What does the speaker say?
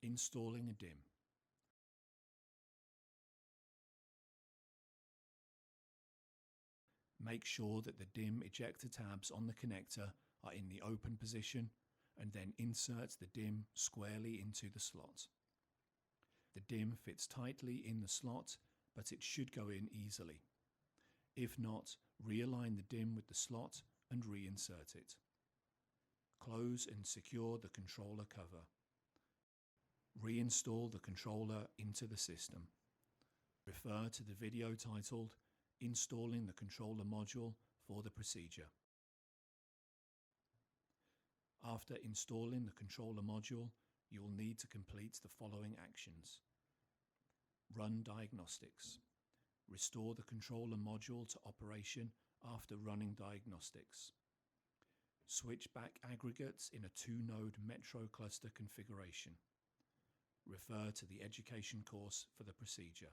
Installing a DIMM. Make sure that the DIMM ejector tabs on the connector are in the open position, and then insert the DIMM squarely into the slot. The DIMM fits tightly in the slot, but it should go in easily. If not, realign the DIMM with the slot and reinsert it. Close and secure the controller cover. Reinstall the controller into the system. Refer to the video titled Installing the Controller Module for the procedure. After installing the controller module, you will need to complete the following actions. Run diagnostics. Restore the controller module to operation after running diagnostics. Switch back aggregates in a 2-node Metro cluster configuration. Refer to the education course for the procedure.